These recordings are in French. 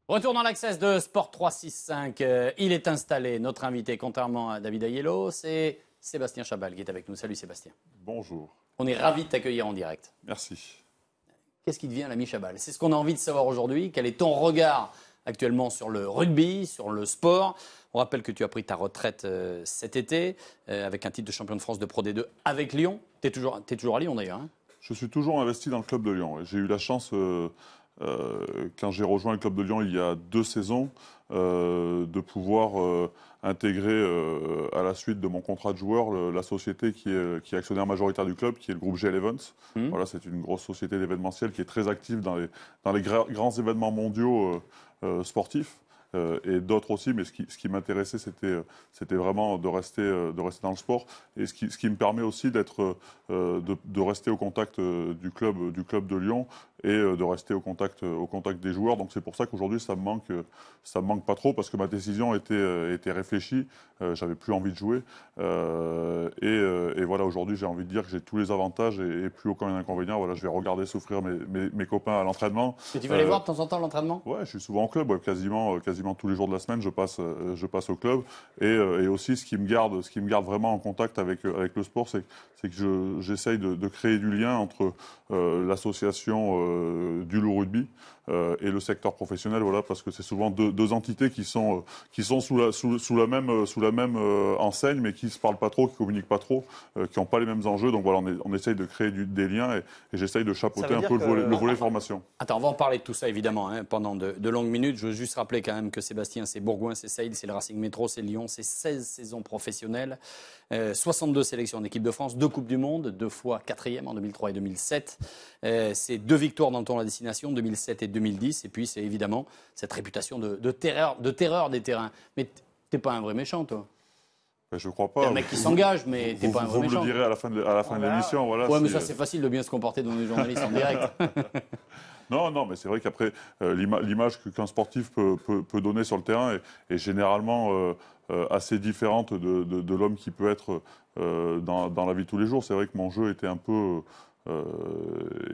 Retour dans l'Access de Sport 365. Il est installé. Notre invité, contrairement à David Aiello, c'est Sébastien Chabal qui est avec nous. Salut Sébastien. Bonjour. On est ravis de t'accueillir en direct. Merci. Qu'est-ce qui devient l'ami Chabal? C'est ce qu'on a envie de savoir aujourd'hui. Quel est ton regard actuellement sur le rugby, sur le sport? On rappelle que tu as pris ta retraite cet été avec un titre de champion de France de Pro D2 avec Lyon. Tu es toujours à Lyon d'ailleurs, hein? Je suis toujours investi dans le club de Lyon. J'ai eu la chance, quand j'ai rejoint le club de Lyon il y a 2 saisons, de pouvoir intégrer à la suite de mon contrat de joueur la société qui est actionnaire majoritaire du club, qui est le groupe GL Events. Voilà, c'est une grosse société d'événementiel qui est très active dans les grands événements mondiaux sportifs. Et d'autres aussi, mais ce qui m'intéressait, c'était vraiment de rester dans le sport. Et ce qui me permet aussi de rester au contact du club de Lyon et de rester au contact des joueurs. Donc c'est pour ça qu'aujourd'hui, ça me manque pas trop, parce que ma décision était réfléchie. J'avais plus envie de jouer. Et voilà, aujourd'hui, j'ai envie de dire que j'ai tous les avantages et plus aucun inconvénient. Voilà, je vais regarder souffrir mes copains à l'entraînement. Et tu vas les voir de temps en temps à l'entraînement? Ouais, je suis souvent au club, ouais, quasiment tous les jours de la semaine, je passe au club. Et aussi, ce qui me garde vraiment en contact avec le sport, c'est que j'essaye de créer du lien entre l'association du loup rugby et le secteur professionnel, voilà, parce que c'est souvent deux entités qui sont sous la même enseigne, mais qui se parlent pas trop, qui communiquent pas trop, qui n'ont pas les mêmes enjeux. Donc voilà, on essaye de créer des liens et j'essaye de chapeauter un peu le volet formation. Attends, on va en parler de tout ça évidemment pendant de longues minutes. Je veux juste rappeler quand même que Sébastien, c'est Bourgoin, c'est Seyde, c'est le Racing Métro, c'est Lyon, c'est 16 saisons professionnelles, 62 sélections en équipe de France, 2 Coupes du Monde, 2 fois 4e en 2003 et 2007. C'est 2 victoires dans le tournoi à destination, 2007 et 2010. Et puis c'est évidemment cette réputation de terreur des terrains. Mais t'es pas un vrai méchant, toi. Je crois pas. T'es un mec qui s'engage, mais t'es pas un vrai méchant. Vous me le direz à la fin de l'émission. Voilà, ouais, mais ça c'est facile de bien se comporter devant les journalistes en direct. Non, mais c'est vrai qu'après, l'image qu'un sportif peut donner sur le terrain est généralement assez différente de l'homme qui peut être dans la vie de tous les jours. C'est vrai que mon jeu était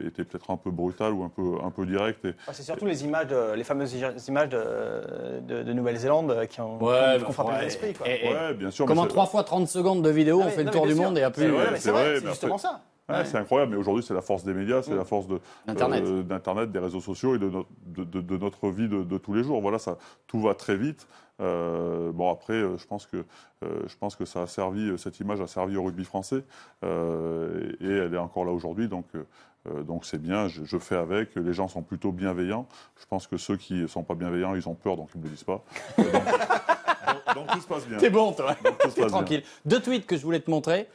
était peut-être un peu brutal ou un peu direct. C'est surtout les fameuses images de Nouvelle-Zélande qui ont frappé l'esprit. Ouais, bien sûr. Comment 3 fois 30 secondes de vidéo, on fait le tour du monde et après... C'est justement ça. Ouais, c'est incroyable, mais aujourd'hui c'est la force des médias, c'est la force d'Internet, des réseaux sociaux et de notre vie de tous les jours. Voilà, tout va très vite. Bon après, je pense que ça a servi, cette image a servi au rugby français et elle est encore là aujourd'hui. Donc c'est bien, je fais avec. Les gens sont plutôt bienveillants. Je pense que ceux qui ne sont pas bienveillants, ils ont peur, donc ils ne me le disent pas. Donc tout se passe bien. T'es bon, toi. T'es tranquille. 2 tweets que je voulais te montrer.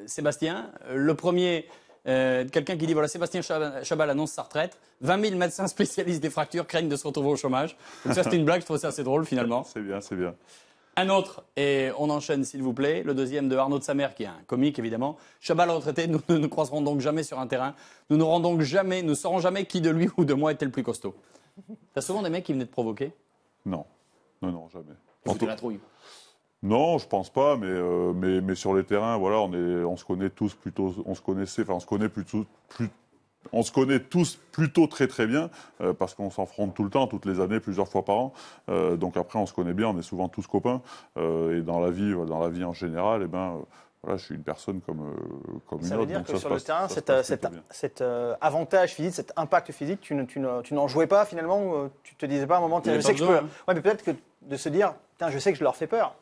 Sébastien, le premier, quelqu'un qui dit voilà, Sébastien Chabal annonce sa retraite. 20 000 médecins spécialistes des fractures craignent de se retrouver au chômage. Donc ça, c'était une blague, je trouve ça assez drôle finalement. C'est bien, c'est bien. Un autre, et on enchaîne s'il vous plaît, le deuxième de Arnaud de Samer, qui est un comique évidemment. Chabal retraité, nous ne nous croiserons donc jamais sur un terrain. Nous ne saurons jamais qui de lui ou de moi était le plus costaud. T'as souvent des mecs qui venaient te provoquer? Non, jamais. C'était la trouille. Non, je pense pas, mais sur les terrains, voilà, on se connaît tous plutôt, on se connaît tous plutôt très très bien parce qu'on s'affronte tout le temps, toutes les années, plusieurs fois par an. Donc après, on se connaît bien, on est souvent tous copains. Et dans la vie en général, voilà, je suis une personne comme une autre. Ça veut dire que sur le terrain, cet avantage physique, cet impact physique, tu n'en jouais pas finalement, ou tu te disais pas à un moment, je sais que je peux. Ouais, mais peut-être que de se dire, je sais que je leur fais peur.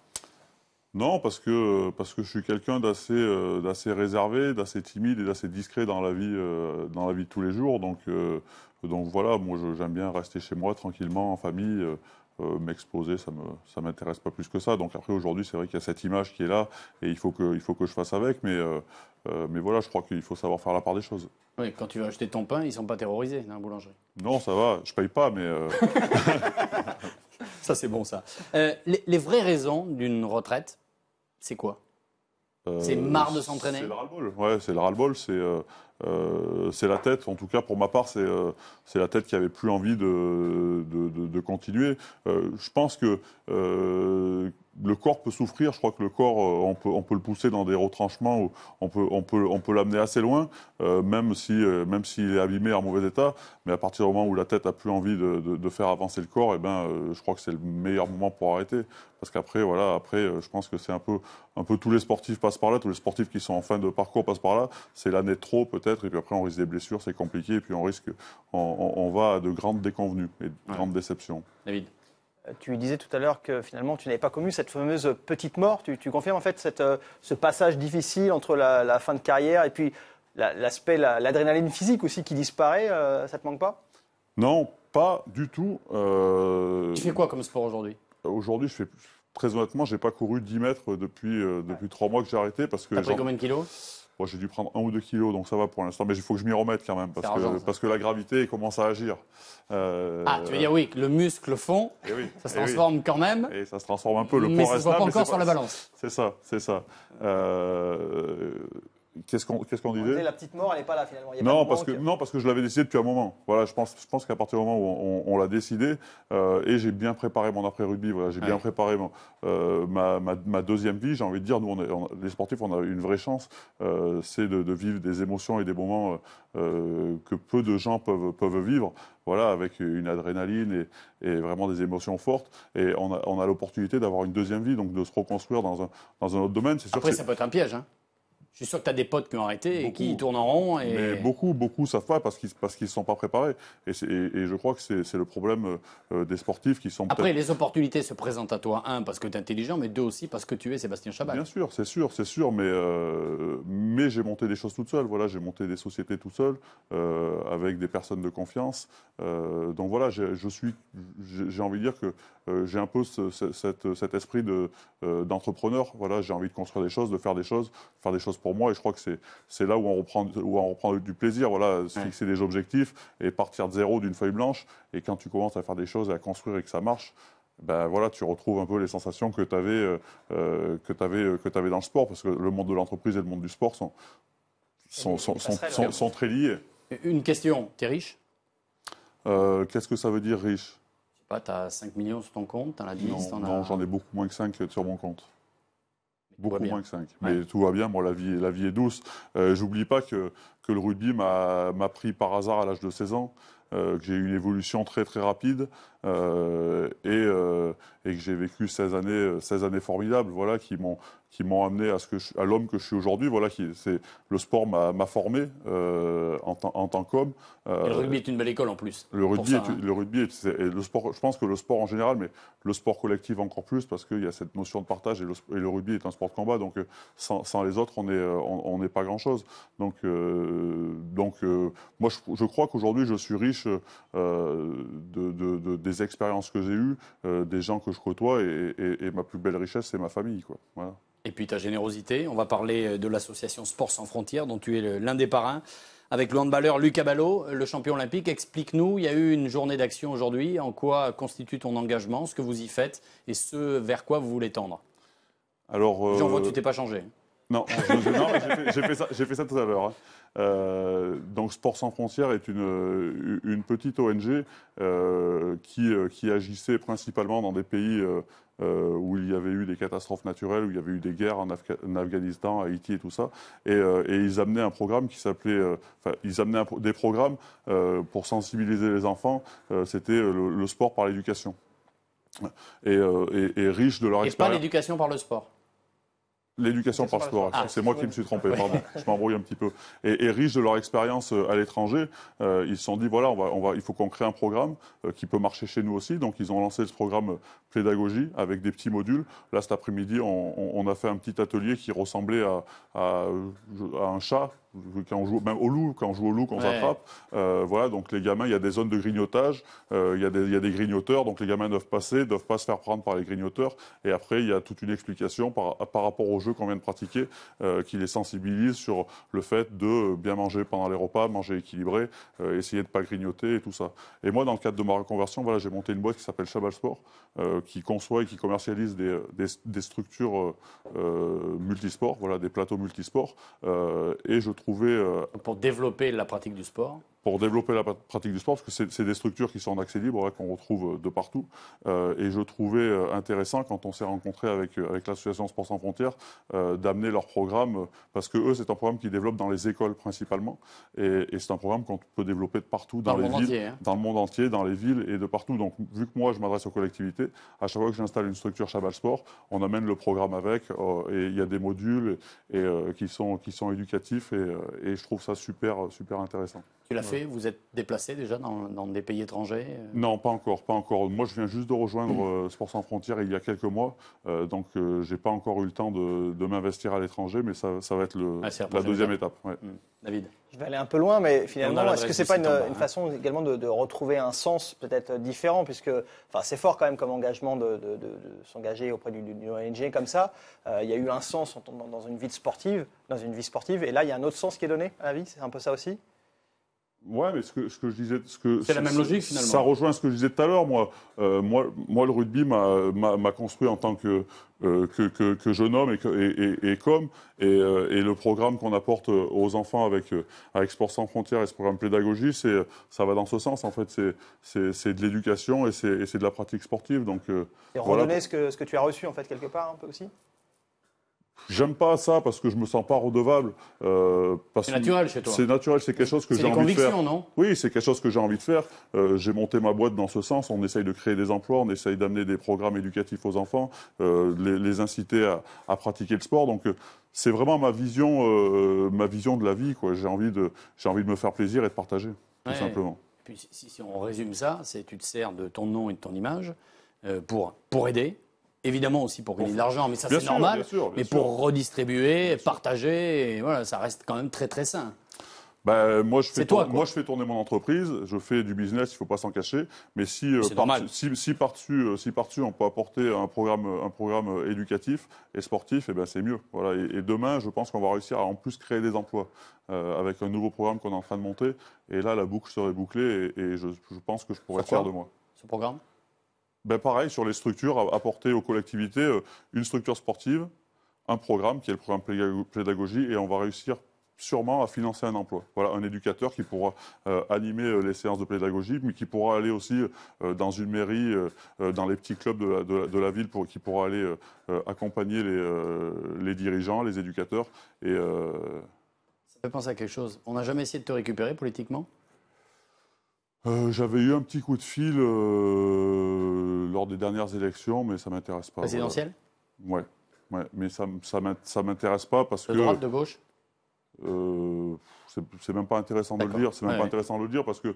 Non, parce que je suis quelqu'un d'assez réservé, d'assez timide et d'assez discret dans la vie de tous les jours. Donc voilà, moi j'aime bien rester chez moi tranquillement en famille. M'exposer, ça m'intéresse pas plus que ça. Donc après aujourd'hui, c'est vrai qu'il y a cette image qui est là et il faut que je fasse avec. Mais voilà, je crois qu'il faut savoir faire la part des choses. Oui, quand tu vas acheter ton pain, ils sont pas terrorisés dans la boulangerie. Non, ça va, je paye pas, mais. Ça c'est bon ça. Les vraies raisons d'une retraite, c'est quoi? C'est marre de s'entraîner? C'est le ras-le-bol. Ouais, c'est le ras-le-bol. C'est la tête. En tout cas, pour ma part, c'est la tête qui avait plus envie de continuer. Je pense que le corps peut souffrir. Je crois que le corps, on peut le pousser dans des retranchements, où on peut l'amener assez loin, même s'il est abîmé, en mauvais état. Mais à partir du moment où la tête a plus envie de faire avancer le corps, je crois que c'est le meilleur moment pour arrêter. Parce qu'après, je pense que c'est un peu tous les sportifs passent par là, tous les sportifs qui sont en fin de parcours passent par là. C'est l'année de trop peut-être, et puis après on risque des blessures, c'est compliqué, et puis on va à de grandes déconvenues et de grandes déceptions. David. Tu disais tout à l'heure que finalement tu n'avais pas connu cette fameuse petite mort. Tu confirmes en fait ce passage difficile entre la fin de carrière et puis l'aspect, l'adrénaline physique aussi qui disparaît. Ça te manque pas? Non, pas du tout. Tu fais quoi comme sport aujourd'hui? Aujourd'hui, très honnêtement, j'ai pas couru 10 mètres depuis 3 mois que j'ai arrêté. T'as pris combien de kilos? Bon, j'ai dû prendre 1 ou 2 kilos, donc ça va pour l'instant. Mais il faut que je m'y remette quand même, parce que la gravité commence à agir. Tu veux dire oui, que le muscle fond, ça se transforme quand même. Et ça se transforme un peu. Le mais poids ça ne se voit pas encore sur la balance. C'est ça. Qu'est-ce qu'on disait? La petite mort, elle n'est pas là finalement. Non, parce que je l'avais décidé depuis un moment. Voilà, je pense qu'à partir du moment où on l'a décidé, et j'ai bien préparé mon après-rugby. Voilà, j'ai bien préparé ma deuxième vie. J'ai envie de dire, nous, les sportifs, on a une vraie chance, c'est de vivre des émotions et des moments que peu de gens peuvent vivre. Voilà, avec une adrénaline et vraiment des émotions fortes. Et on a l'opportunité d'avoir une deuxième vie, donc de se reconstruire dans un autre domaine. C'est sûr. Après, ça peut être un piège, hein. Je suis sûr que tu as des potes qui ont arrêté et qui tournent en rond. Mais beaucoup savent pas parce qu'ils ne sont pas préparés. Et je crois que c'est le problème des sportifs qui sont. Après, les opportunités se présentent à toi, un, parce que tu es intelligent, mais deux aussi parce que tu es Sébastien Chabal. Bien sûr, c'est sûr. Mais j'ai monté des choses toute seule. Voilà, j'ai monté des sociétés tout seul, avec des personnes de confiance. Donc voilà, j'ai envie de dire que j'ai un peu cet esprit d'entrepreneur. Voilà, j'ai envie de construire des choses, de faire des choses pour moi, et je crois que c'est là où on reprend du plaisir. Voilà, se fixer des objectifs et partir de zéro d'une feuille blanche. Et quand tu commences à faire des choses et à construire et que ça marche, ben voilà, tu retrouves un peu les sensations que tu avais dans le sport, parce que le monde de l'entreprise et le monde du sport sont très liés. Une question, tu es riche? Qu'est-ce que ça veut dire riche? Je sais pas, tu as 5 millions sur ton compte, tu en as 10? Non, j'en ai beaucoup moins que 5 sur mon compte. Beaucoup moins que 5. Ouais. Mais tout va bien, moi, la vie est douce. J'oublie pas que le rugby m'a pris par hasard à l'âge de 16 ans, que j'ai eu une évolution très très rapide, et que j'ai vécu 16 années formidables, voilà, qui m'ont amené à l'homme que je suis aujourd'hui. Voilà, le sport m'a formé en tant qu'homme. Et le rugby est une belle école en plus. Le rugby et le sport. Je pense que le sport en général, mais le sport collectif encore plus, parce qu'il y a cette notion de partage, et le rugby est un sport de combat. Donc sans les autres, on n'est pas grand chose. Donc moi, je crois qu'aujourd'hui, je suis riche des expériences que j'ai eues, des gens que je côtoie, et ma plus belle richesse, c'est ma famille, quoi. Voilà. Et puis ta générosité. On va parler de l'association Sport sans frontières, dont tu es l'un des parrains, avec le handballeur Lucas Ballot, le champion olympique. Explique-nous, il y a eu une journée d'action aujourd'hui. En quoi constitue ton engagement, ce que vous y faites, et ce vers quoi vous voulez tendre? Alors, j'en vois, tu t'es pas changé. Non, j'ai fait ça tout à l'heure. Donc Sport sans frontières est une petite ONG qui agissait principalement dans des pays où il y avait eu des catastrophes naturelles, où il y avait eu des guerres en Afghanistan, Haïti et tout ça. Et ils amenaient un programme qui s'appelait... ils amenaient des programmes pour sensibiliser les enfants. C'était le sport par l'éducation. Et riche de leur expérience. Et pas l'éducation par le sport. L'éducation par le sport. C'est moi qui me suis trompé, pardon. Je m'embrouille un petit peu. Et riches de leur expérience à l'étranger, ils se sont dit, voilà, il faut qu'on crée un programme qui peut marcher chez nous aussi. Donc, ils ont lancé ce programme pédagogie avec des petits modules. Là, cet après-midi, on a fait un petit atelier qui ressemblait à un chat. Quand on joue, même au loup, quand on joue au loup, qu'on s'attrape. Voilà, donc les gamins, il y a des zones de grignotage, il y a des grignoteurs, donc les gamins doivent pas se faire prendre par les grignoteurs. Et après, il y a toute une explication par rapport au jeu qu'on vient de pratiquer, qui les sensibilise sur le fait de bien manger pendant les repas, manger équilibré, essayer de pas grignoter et tout ça. Et moi, dans le cadre de ma reconversion, voilà, j'ai monté une boîte qui s'appelle Chabal Sport, qui conçoit et qui commercialise des structures multisports, voilà, des plateaux multisports. Et je trouvais... pour développer la pratique du sport. pour développer la pratique du sport, parce que c'est des structures qui sont en accès libre, qu'on retrouve de partout. Et je trouvais intéressant, quand on s'est rencontré avec l'association Sport sans frontières, d'amener leur programme, parce que eux, c'est un programme qu'ils développent dans les écoles principalement. Et c'est un programme qu'on peut développer de partout dans les villes, entier, hein. dans le monde entier, dans les villes et de partout. Donc, vu que moi, je m'adresse aux collectivités, à chaque fois que j'installe une structure Chabal Sport, on amène le programme avec, et il y a des modules qui sont éducatifs, et je trouve ça super intéressant. Tu l'as fait? Vous êtes déplacé déjà dans des pays étrangers? Non, pas encore. Moi, je viens juste de rejoindre Sport sans frontières il y a quelques mois, donc j'ai pas encore eu le temps de m'investir à l'étranger, mais ça va être la deuxième étape. Ouais. David? Je vais aller un peu loin, mais finalement, est-ce que c'est pas une façon façon également de retrouver un sens peut-être différent, puisque c'est fort quand même comme engagement de s'engager auprès d'une ONG comme ça. Il y a eu un sens dans une vie sportive, et là, il y a un autre sens qui est donné à la vie. C'est un peu ça aussi. Ouais, mais ce que je disais, c'est la même logique finalement. Ça rejoint ce que je disais tout à l'heure. Moi, le rugby m'a construit en tant que jeune homme et le programme qu'on apporte aux enfants avec Sport sans frontières et ce programme pédagogie, ça va dans ce sens. En fait, c'est de l'éducation et c'est de la pratique sportive. Donc, et redonner ce que tu as reçu en fait quelque part un peu aussi. J'aime pas ça parce que je me sens pas redevable. C'est naturel chez toi. C'est naturel, c'est quelque chose que j'ai envie de faire. C'est des convictions, non? Oui, c'est quelque chose que j'ai envie de faire. J'ai monté ma boîte dans ce sens. On essaye de créer des emplois, on essaye d'amener des programmes éducatifs aux enfants, les inciter à pratiquer le sport. Donc c'est vraiment ma vision de la vie, quoi. J'ai envie de me faire plaisir et de partager, tout simplement. Et puis si on résume ça, c'est tu te sers de ton nom et de ton image pour aider. Évidemment aussi pour gagner de l'argent, mais ça c'est normal. Bien sûr. Mais pour redistribuer, partager, et voilà, ça reste quand même très très sain. Moi, je fais tourner mon entreprise, je fais du business, il ne faut pas s'en cacher. Mais si par-dessus on peut apporter un programme éducatif et sportif, c'est mieux. Voilà. Et demain, je pense qu'on va réussir à en plus créer des emplois avec un nouveau programme qu'on est en train de monter. Et là, la boucle serait bouclée et je pense que je pourrais être fier de moi. Ce programme? Pareil, sur les structures, apporter aux collectivités une structure sportive, un programme qui est le programme pédagogie, et on va réussir sûrement à financer un emploi. Voilà, un éducateur qui pourra animer les séances de pédagogie, mais qui pourra aller aussi dans une mairie, dans les petits clubs de la ville, qui pourra aller accompagner les dirigeants, les éducateurs. Ça fait penser à quelque chose. On n'a jamais essayé de te récupérer politiquement? J'avais eu un petit coup de fil lors des dernières élections, mais ça ne m'intéresse pas. Présidentielle? Ouais, mais ça m'intéresse pas parce que... De droite, de gauche? C'est même pas intéressant de le dire. C'est même pas intéressant de le dire parce que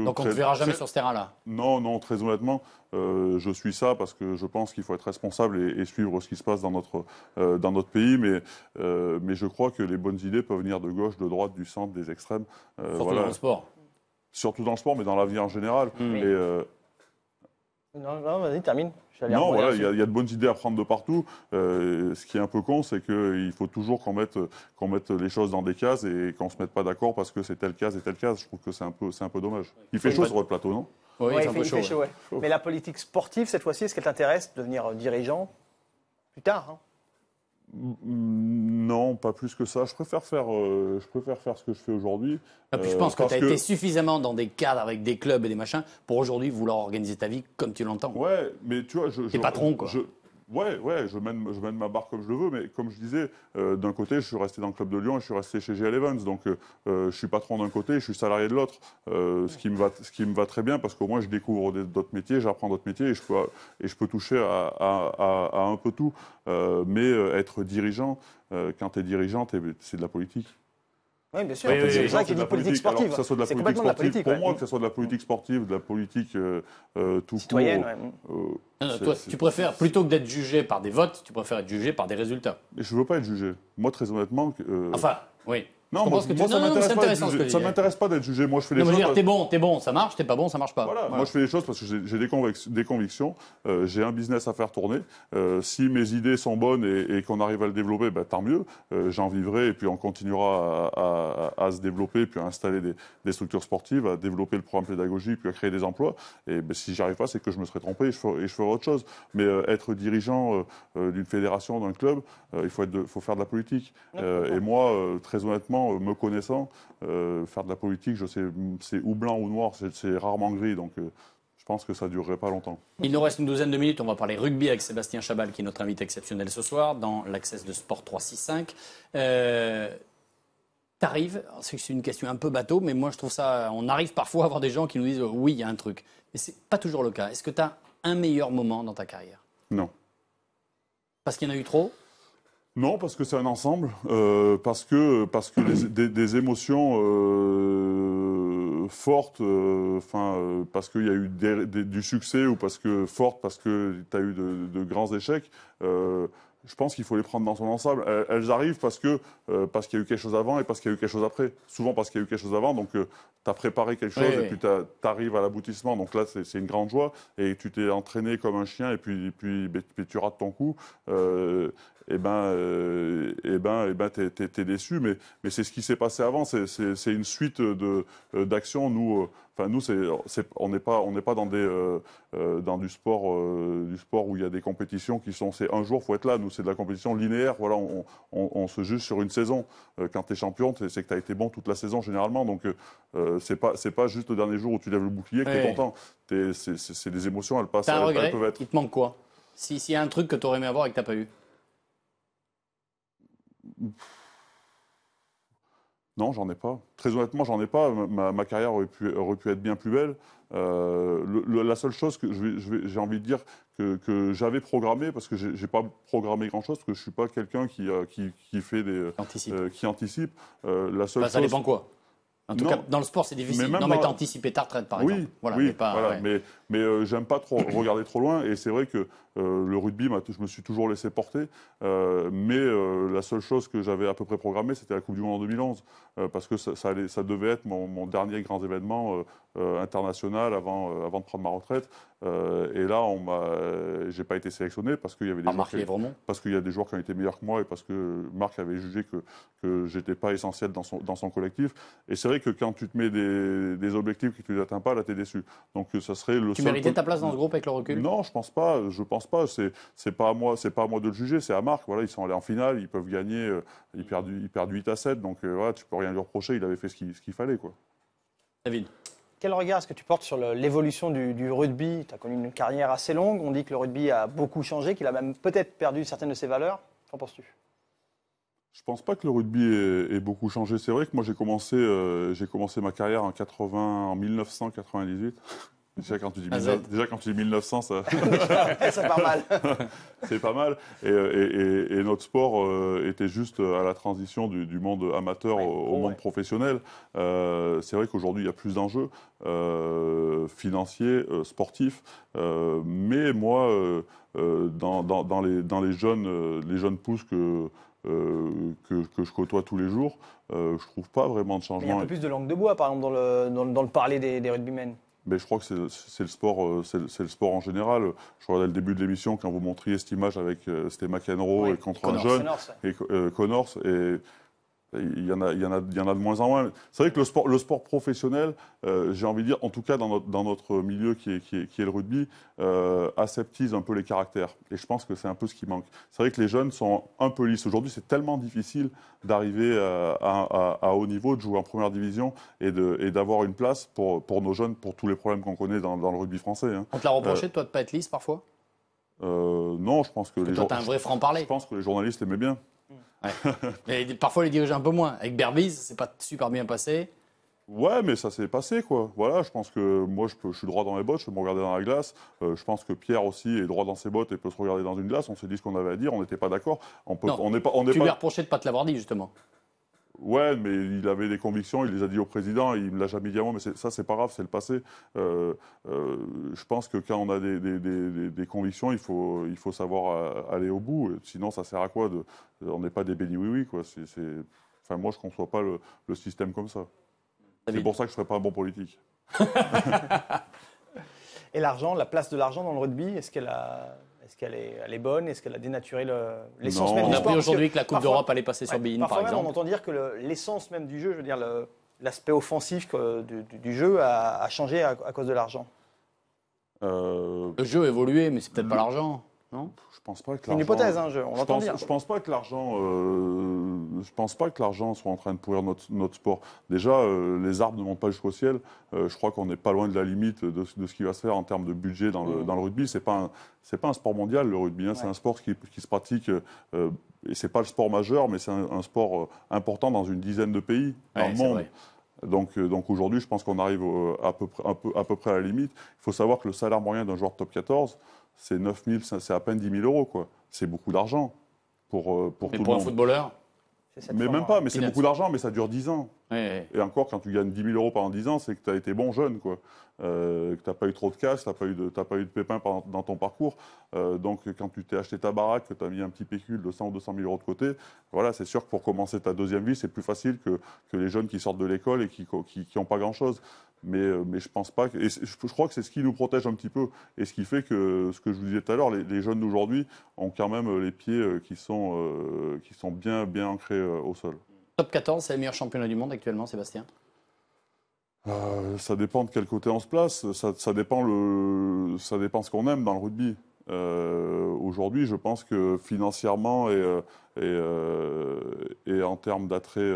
donc on ne te verra jamais sur ce terrain-là. Non, très honnêtement, je suis ça parce que je pense qu'il faut être responsable et suivre ce qui se passe dans notre pays. Mais je crois que les bonnes idées peuvent venir de gauche, de droite, du centre, des extrêmes. Surtout dans le sport. Surtout dans le sport, mais dans la vie en général. Non, vas-y, termine. Non, voilà, il y a de bonnes idées à prendre de partout. Ce qui est un peu con, c'est qu'il faut toujours qu'on mette les choses dans des cases et qu'on ne se mette pas d'accord parce que c'est telle case et telle case. Je trouve que c'est un peu dommage. Il fait chaud sur le plateau, non? Oui, il fait chaud. Mais la politique sportive, cette fois-ci, est-ce qu'elle t'intéresse de devenir dirigeant plus tard, hein? Non, pas plus que ça. Je préfère faire ce que je fais aujourd'hui. Je pense que tu as été suffisamment dans des cadres avec des clubs et des machins pour aujourd'hui vouloir organiser ta vie comme tu l'entends. Ouais, mais tu vois, t'es patron, quoi. Ouais, je mène ma barre comme je le veux, mais comme je disais, d'un côté, je suis resté dans le club de Lyon et je suis resté chez GL Evans, donc je suis patron d'un côté, je suis salarié de l'autre, ce qui me va très bien parce qu'au moins je découvre d'autres métiers, j'apprends d'autres métiers et je peux toucher à un peu tout. Mais être dirigeant, quand tu es dirigeant, c'est de la politique. Oui, bien sûr. C'est ça qui est de la politique sportive. Que ce soit de la politique sportive, pour moi, que ce soit de la politique sportive, de la politique tout citoyenne. Toi, tu préfères, plutôt que d'être jugé par des votes, tu préfères être jugé par des résultats. Et je ne veux pas être jugé. Moi, très honnêtement... Enfin, oui. Non, moi ça m'intéresse pas d'être jugé. Moi, je fais les choses. T'es bon, ça marche, t'es pas bon, ça marche pas. Voilà. Moi, je fais les choses parce que j'ai des convictions. J'ai un business à faire tourner. Si mes idées sont bonnes et qu'on arrive à le développer, tant mieux. J'en vivrai et puis on continuera à se développer, puis à installer des structures sportives, à développer le programme pédagogique, puis à créer des emplois. Et si j'y arrive pas, c'est que je me serais trompé et je ferai autre chose. Mais être dirigeant d'une fédération, d'un club, il faut faire de la politique. Et moi, très honnêtement, maintenant, me connaissant, faire de la politique, je sais, c'est ou blanc ou noir, c'est rarement gris. Donc, je pense que ça ne durerait pas longtemps. Il nous reste une douzaine de minutes. On va parler rugby avec Sébastien Chabal, qui est notre invité exceptionnel ce soir, dans l'Access de Sport 365. T'arrives, c'est une question un peu bateau, mais moi je trouve ça, on arrive parfois à avoir des gens qui nous disent oui, il y a un truc. Mais ce n'est pas toujours le cas. Est-ce que tu as un meilleur moment dans ta carrière? Non. Parce qu'il y en a eu trop? Non, parce que c'est un ensemble, parce que des émotions fortes, parce qu'il y a eu du succès ou parce que tu as eu de grands échecs. Je pense qu'il faut les prendre dans son ensemble. Elles arrivent parce qu'il y a eu quelque chose avant et parce qu'il y a eu quelque chose après. Souvent parce qu'il y a eu quelque chose avant, donc tu as préparé quelque chose et puis tu arrives à l'aboutissement. Donc là, c'est une grande joie et tu t'es entraîné comme un chien et puis tu rates ton coup. T'es déçu, mais c'est ce qui s'est passé avant. C'est une suite d'actions. Nous, on n'est pas dans du sport où il y a des compétitions qui sont. C'est un jour, faut être là. Nous, c'est de la compétition linéaire. Voilà, on se juge sur une saison. Quand tu es champion, c'est que tu as été bon toute la saison généralement. Donc c'est pas juste le dernier jour où tu lèves le bouclier que tu es content. C'est des émotions. Elles passent. T'as un regret? Elles peuvent être. Il te manque quoi? S'il y a un truc que tu aurais aimé avoir et que tu n'as pas eu? Non, j'en ai pas. Très honnêtement, j'en ai pas. Ma carrière aurait pu être bien plus belle. La seule chose que j'ai envie de dire que j'avais programmé, parce que j'ai pas programmé grand-chose, parce que je suis pas quelqu'un qui fait qui anticipe. La seule ça chose... dépend quoi? En tout cas, dans le sport, c'est difficile. Mais t'as anticipé ta retraite, par exemple. Voilà, mais j'aime pas trop regarder trop loin. Et c'est vrai que le rugby, je me suis toujours laissé porter. Mais la seule chose que j'avais à peu près programmée, c'était la Coupe du Monde en 2011. Parce que ça devait être mon dernier grand événement international avant de prendre ma retraite. Et là, j'ai pas été sélectionné parce qu'il y avait des parce qu'il y a des joueurs qui ont été meilleurs que moi et parce que Marc avait jugé que j'étais pas essentiel dans son collectif. Et c'est vrai que quand tu te mets des objectifs que tu n'atteins pas, là, tu es déçu. Donc ça serait le. Tu méritais ta place dans ce groupe avec le recul? Non, je pense pas. Je pense pas. C'est pas à moi de le juger. C'est à Marc. Voilà, ils sont allés en finale, ils peuvent gagner. Ils perdent 8-7. Donc voilà, tu peux rien lui reprocher. Il avait fait ce qu'il fallait, quoi. David. Quel regard est-ce que tu portes sur l'évolution du rugby? Tu as connu une carrière assez longue. On dit que le rugby a beaucoup changé, qu'il a même peut-être perdu certaines de ses valeurs. Qu'en penses-tu? Je pense pas que le rugby ait beaucoup changé. C'est vrai que moi j'ai commencé ma carrière en 1998. Déjà quand tu dis 1900, ça part mal. C'est pas mal. Et notre sport était juste à la transition du monde amateur au monde professionnel. C'est vrai qu'aujourd'hui il y a plus d'enjeux financiers, sportifs. Mais moi, dans les jeunes pousses que je côtoie tous les jours, je trouve pas vraiment de changement. Il y a un peu plus de langue de bois, par exemple, dans le parler des rugbymen. Mais je crois que c'est le sport, c'est le sport en général. Je regardais le début de l'émission quand vous montriez cette image avec c'était McEnroe contre un jeune et Connors, et il y en a de moins en moins. C'est vrai que le sport professionnel, j'ai envie de dire, en tout cas dans notre milieu qui est le rugby, aseptise un peu les caractères. Et je pense que c'est un peu ce qui manque. C'est vrai que les jeunes sont un peu lisses. Aujourd'hui, c'est tellement difficile d'arriver à haut niveau, de jouer en première division et d'avoir une place pour nos jeunes, pour tous les problèmes qu'on connaît dans le rugby français. Hein. On te l'a reproché, toi, de ne pas être lisse parfois? Non, je pense que toi, t'as un vrai franc-parler. Je pense que les journalistes aimaient bien. Ouais. Mais parfois les dirigeants un peu moins. Avec Berbiz, c'est pas super bien passé. Ouais, mais ça s'est passé, quoi. Voilà, je pense que moi, je suis droit dans mes bottes, je peux me regarder dans la glace. Je pense que Pierre aussi est droit dans ses bottes et peut se regarder dans une glace. On s'est dit ce qu'on avait à dire, on n'était pas d'accord. Tu lui as reproché de ne pas te l'avoir dit, justement. Ouais, mais il avait des convictions, il les a dit au président, il ne me l'a jamais dit à moi, mais ça, c'est pas grave, c'est le passé. Je pense que quand on a des convictions, il faut savoir aller au bout. Sinon, ça sert à quoi on n'est pas des bénis oui-oui, quoi. Enfin, moi, je ne conçois pas le système comme ça. C'est pour ça que je ne serais pas un bon politique. Et l'argent, la place de l'argent dans le rugby, est-ce qu'elle est bonne? Est-ce qu'elle a dénaturé l'essence même du sport? On a appris aujourd'hui que la Coupe d'Europe allait passer sur BeIN, par exemple. On entend dire que l'essence même du jeu, je veux dire l'aspect offensif du jeu a changé à cause de l'argent. Le jeu a évolué, mais c'est peut-être pas l'argent. non? Je pense pas que C'est une hypothèse, hein, on l'entend bien. Je pense pas que l'argent, soit en train de pourrir notre sport. Déjà, les arbres ne montent pas jusqu'au ciel. Je crois qu'on n'est pas loin de la limite de ce qui va se faire en termes de budget dans le rugby. C'est pas un sport mondial, le rugby. Hein. C'est un sport qui se pratique. Et c'est pas le sport majeur, mais c'est un sport important dans une dizaine de pays dans le monde. Vrai. Donc aujourd'hui, je pense qu'on arrive à peu près à la limite. Il faut savoir que le salaire moyen d'un joueur de top 14, c'est 9 000, c'est à peine 10 000 euros, quoi. C'est beaucoup d'argent pour tout le monde. Pour un footballeur, mais même pas, mais c'est beaucoup d'argent, mais ça dure 10 ans. Ouais. Et encore, quand tu gagnes 10 000 euros pendant 10 ans, c'est que tu as été bon jeune, quoi. Que tu n'as pas eu trop de casse, tu n'as pas eu de pépins dans ton parcours. Donc, quand tu t'es acheté ta baraque, que tu as mis un petit pécule de 100 ou 200 000 euros de côté, voilà, c'est sûr que pour commencer ta deuxième vie, c'est plus facile que les jeunes qui sortent de l'école et qui n'ont pas grand-chose. Mais je pense pas que. Et je crois que c'est ce qui nous protège un petit peu. Et ce qui fait que, ce que je vous disais tout à l'heure, les jeunes d'aujourd'hui ont quand même les pieds qui sont bien ancrés au sol. Top 14, c'est le meilleur championnat du monde actuellement, Sébastien? Ça dépend de quel côté on se place. Ça dépend ce qu'on aime dans le rugby. Aujourd'hui, je pense que financièrement et en termes d'attrait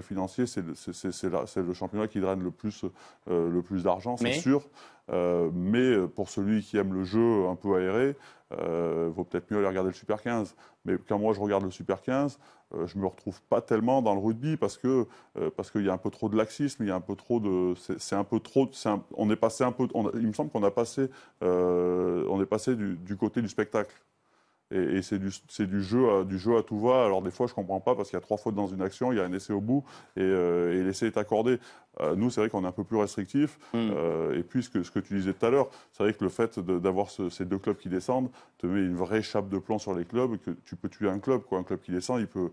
financier, c'est le championnat qui draine le plus d'argent, c'est sûr. Mais pour celui qui aime le jeu un peu aéré, vaut peut-être mieux aller regarder le Super 15. Mais quand moi je regarde le Super 15, je me retrouve pas tellement dans le rugby parce qu'il y a un peu trop de laxisme, il y a un peu trop de, on est passé un peu, il me semble qu'on a passé, on est passé du côté du spectacle. Et c'est du jeu à tout va. Alors des fois, je comprends pas parce qu'il y a 3 fautes dans une action, il y a un essai au bout et l'essai est accordé. Nous, c'est vrai qu'on est un peu plus restrictif. Et puis, ce que tu disais tout à l'heure, c'est vrai que le fait d'avoir ces 2 clubs qui descendent te met une vraie chape de plomb sur les clubs. Que tu peux tuer un club, quoi. Un club qui descend, il peut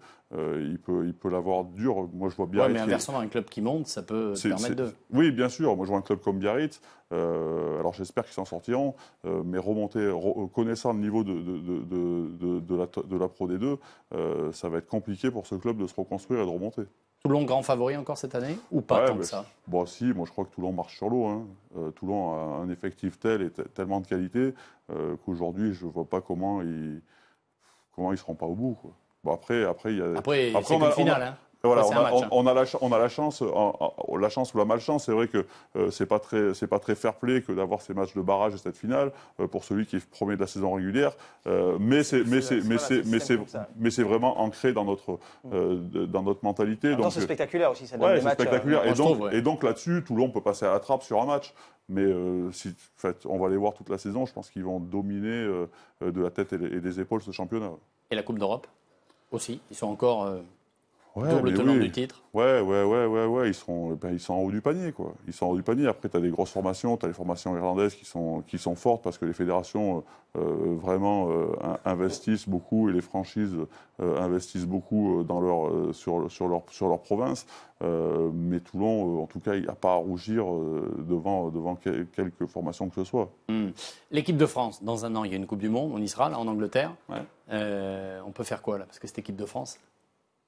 l'avoir dur. Moi, je vois Biarritz. Ouais, mais inversement, un club qui monte, ça peut permettre de. Oui, bien sûr. Moi, je vois un club comme Biarritz. Alors, j'espère qu'ils s'en sortiront. Mais connaissant le niveau de la Pro D2, ça va être compliqué pour ce club de se reconstruire et de remonter. Toulon, grand favori encore cette année? Ou pas tant que ça? Bon, si, moi je crois que Toulon marche sur l'eau. Hein. Toulon a un effectif tel et tellement de qualité qu'aujourd'hui, je ne vois pas comment ils ne seront pas au bout, quoi. Bon, après, il y a. Après c'est une finale. Hein. Voilà, Match, on a la chance ou la malchance. C'est vrai que c'est pas très fair-play que d'avoir ces matchs de barrage et cette finale pour celui qui est premier de la saison régulière. Mais c'est vraiment ancré dans notre mentalité. Donc c'est spectaculaire aussi. Ça donne ouais, des c'est matchs, spectaculaire. Et donc là-dessus, Toulon peut passer à la trappe sur un match. Mais en fait, on va les voir toute la saison. Je pense qu'ils vont dominer de la tête et des épaules ce championnat. Et la Coupe d'Europe aussi. Ils sont encore. Ouais, double tenant du titre. Ouais. Ils sont en haut du panier, quoi. Ils sont en haut du panier. Après, tu as des grosses formations. Tu as les formations irlandaises qui sont fortes parce que les fédérations vraiment investissent beaucoup et les franchises investissent beaucoup sur leur province. Mais Toulon, en tout cas, il n'y a pas à rougir devant quelques formations que ce soit. L'équipe de France, dans un an, il y a une Coupe du Monde. On y sera, là, en Angleterre. Ouais. On peut faire quoi, là? Parce que cette équipe de France.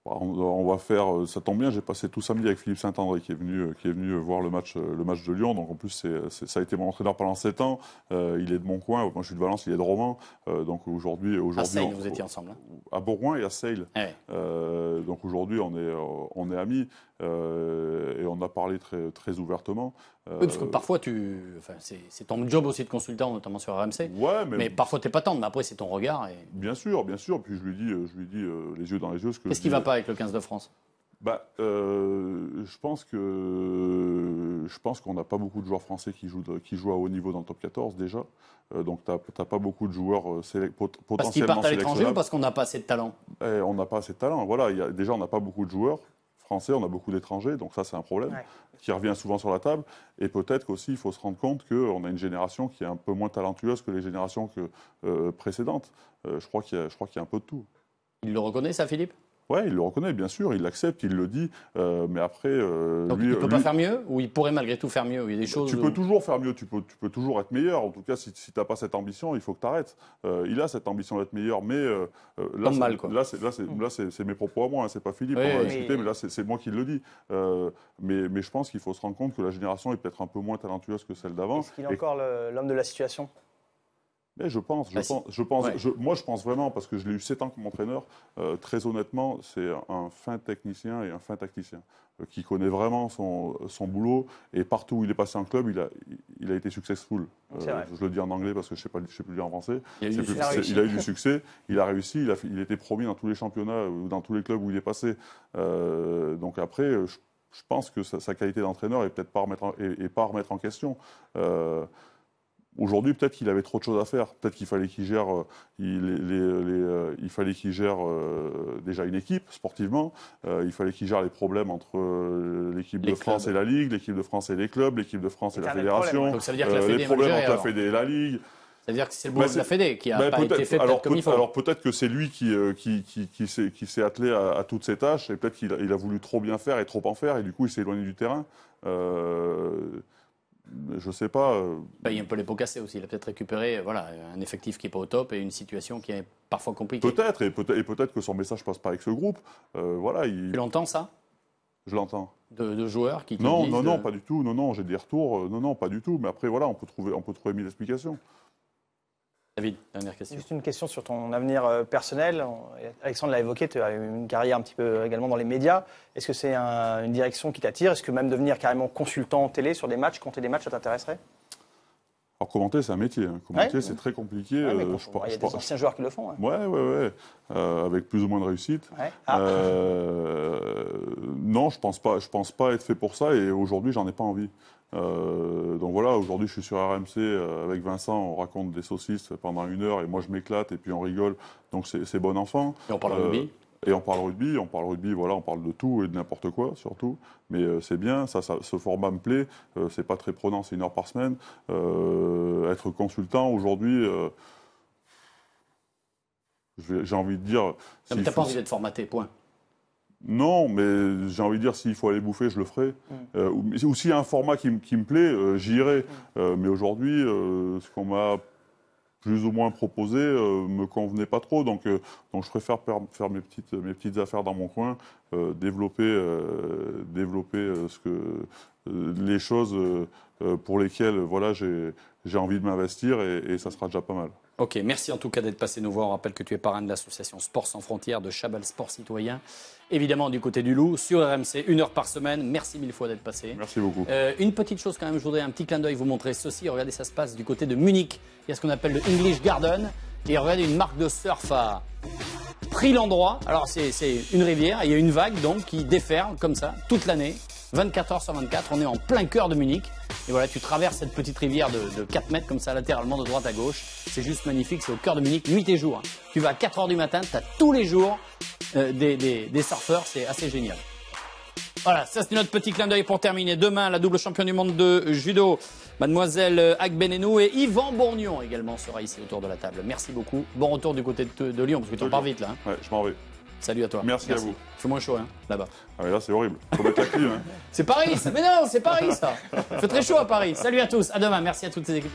On va faire, ça tombe bien, j'ai passé tout samedi avec Philippe Saint-André qui est venu voir le match de Lyon. Donc en plus, ça a été mon entraîneur pendant 7 ans. Il est de mon coin, moi je suis de Valence, il est de Romans. Donc aujourd'hui, à Seyne, vous étiez ensemble. Hein. À Bourgoin et à Seyne. Ouais. Donc aujourd'hui, on est amis et on a parlé très, très ouvertement. Oui, parce que parfois, c'est ton job aussi de consultant, notamment sur RMC. Ouais, mais parfois, tu n'es pas tendre, mais après, c'est ton regard. Et... Bien sûr. Puis je lui dis les yeux dans les yeux. Qu'est-ce qui ne va pas avec le 15 de France? Je pense qu'on n'a pas beaucoup de joueurs français qui jouent à haut niveau dans le top 14 déjà. Donc tu n'as pas beaucoup de joueurs potentiellement parce qu'ils partent à l'étranger ou parce qu'on n'a pas assez de talent? On n'a pas assez de talent. Voilà, déjà on n'a pas beaucoup de joueurs français, on a beaucoup d'étrangers, donc ça c'est un problème qui revient souvent sur la table. Et peut-être qu'aussi il faut se rendre compte qu'on a une génération qui est un peu moins talentueuse que les générations précédentes. Je crois qu'il y a un peu de tout. Il le reconnaît ça, Philippe? Oui, il le reconnaît, bien sûr, il l'accepte, il le dit, mais après... Donc il ne peut pas faire mieux? Ou il pourrait malgré tout faire mieux? Il y a des choses tu peux toujours faire mieux, tu peux toujours être meilleur. En tout cas, si tu n'as pas cette ambition, il faut que tu arrêtes. Il a cette ambition d'être meilleur, mais là, c'est mes propos à moi, hein, c'est pas Philippe, on va discuter, mais là, c'est moi qui le dis. Mais je pense qu'il faut se rendre compte que la génération est peut-être un peu moins talentueuse que celle d'avant. Est-ce qu'il est encore l'homme de la situation? Mais je pense, moi je pense vraiment, parce que je l'ai eu 7 ans comme entraîneur, très honnêtement, c'est un fin technicien et un fin tacticien, qui connaît vraiment son boulot, et partout où il est passé en club, il a été successful. Je le dis en anglais parce que je sais plus le dire en français. Il a eu du succès, il a réussi, il a été promu dans tous les championnats, ou dans tous les clubs où il est passé. Donc après, je pense que sa qualité d'entraîneur est peut-être pas à remettre en question. Aujourd'hui, peut-être qu'il avait trop de choses à faire. Peut-être qu'il fallait qu'il gère, déjà une équipe sportivement. Il fallait qu'il gère les problèmes entre l'équipe de France et la Ligue, l'équipe de France et les clubs, l'équipe de France et la fédération. Donc ça veut dire que la Fédé les problèmes entre la Fédé et la Ligue. C'est-à-dire que c'est le boulot de la Fédé qui a pas été fait comme il faut. Alors peut-être que c'est lui qui s'est attelé à toutes ces tâches, et peut-être qu'il a voulu trop bien faire et trop en faire, et du coup il s'est éloigné du terrain. Je sais pas. Il y a un peu les pots cassés aussi. Il a peut-être récupéré un effectif qui n'est pas au top et une situation qui est parfois compliquée. Peut-être, et peut-être que son message passe pas avec ce groupe. Tu l'entends ça? Je l'entends. De joueurs qui te disent... Non, pas du tout. Non, j'ai des retours. Non, pas du tout. Mais après, on peut trouver 1000 explications. David, dernière question. Juste une question sur ton avenir personnel. Alexandre l'a évoqué, tu as eu une carrière un petit peu également dans les médias. Est-ce que c'est une direction qui t'attire? Est-ce que même devenir carrément consultant télé sur des matchs, commenter des matchs, ça t'intéresserait? Alors commenter, c'est un métier. Commenter, c'est très compliqué. Il y a des anciens joueurs qui le font. Ouais. Avec plus ou moins de réussite. Non, je pense pas être fait pour ça, et aujourd'hui, j'en ai pas envie. Donc voilà, aujourd'hui je suis sur RMC avec Vincent, on raconte des saucisses pendant 1 heure et moi je m'éclate et puis on rigole, donc c'est bon enfant. Et on parle rugby. Et on parle rugby, on parle de tout et de n'importe quoi surtout, mais c'est bien, ce format me plaît, c'est pas très prenant, c'est 1 heure par semaine. Être consultant aujourd'hui, j'ai envie de dire... Tu n'as pas envie d'être formaté, point. Non, mais j'ai envie de dire, s'il faut aller bouffer, je le ferai. Ou s'il y a un format qui me plaît, j'y irai. Mais aujourd'hui, ce qu'on m'a plus ou moins proposé me convenait pas trop. Donc je préfère faire mes petites affaires dans mon coin, développer les choses pour lesquelles j'ai envie de m'investir, et ça sera déjà pas mal. Ok, merci en tout cas d'être passé nous voir. On rappelle que tu es parrain de l'association Sport Sans Frontières de Chabal Sport Citoyen. Évidemment du côté du Loup, sur RMC, 1 heure par semaine. Merci 1000 fois d'être passé. Merci beaucoup. Une petite chose quand même, je voudrais un petit clin d'œil vous montrer ceci. Regardez, ça se passe du côté de Munich. Il y a ce qu'on appelle le English Garden. Et regardez, une marque de surf a pris l'endroit. Alors c'est une rivière, et il y a une vague donc qui déferle comme ça toute l'année. 24 heures sur 24, on est en plein cœur de Munich. Et voilà, tu traverses cette petite rivière de 4 mètres comme ça, latéralement, de droite à gauche. C'est juste magnifique, c'est au cœur de Munich, nuit et jour. Tu vas à 4 heures du matin, tu as tous les jours des surfeurs, c'est assez génial. Voilà, ça c'était notre petit clin d'œil pour terminer. Demain, la double championne du monde de judo, mademoiselle Agbenenou, et Yvan Bourgnon également sera ici autour de la table. Merci beaucoup. Bon retour du côté de Lyon, parce que tu en pars vite là. Ouais, je m'en vais. Salut à toi. Merci à vous. Il fait moins chaud là-bas. Ah mais là c'est horrible. Faut mettre la clim. C'est Paris, mais non, c'est Paris ça. Il fait très chaud à Paris. Salut à tous. À demain. Merci à toutes ces équipes.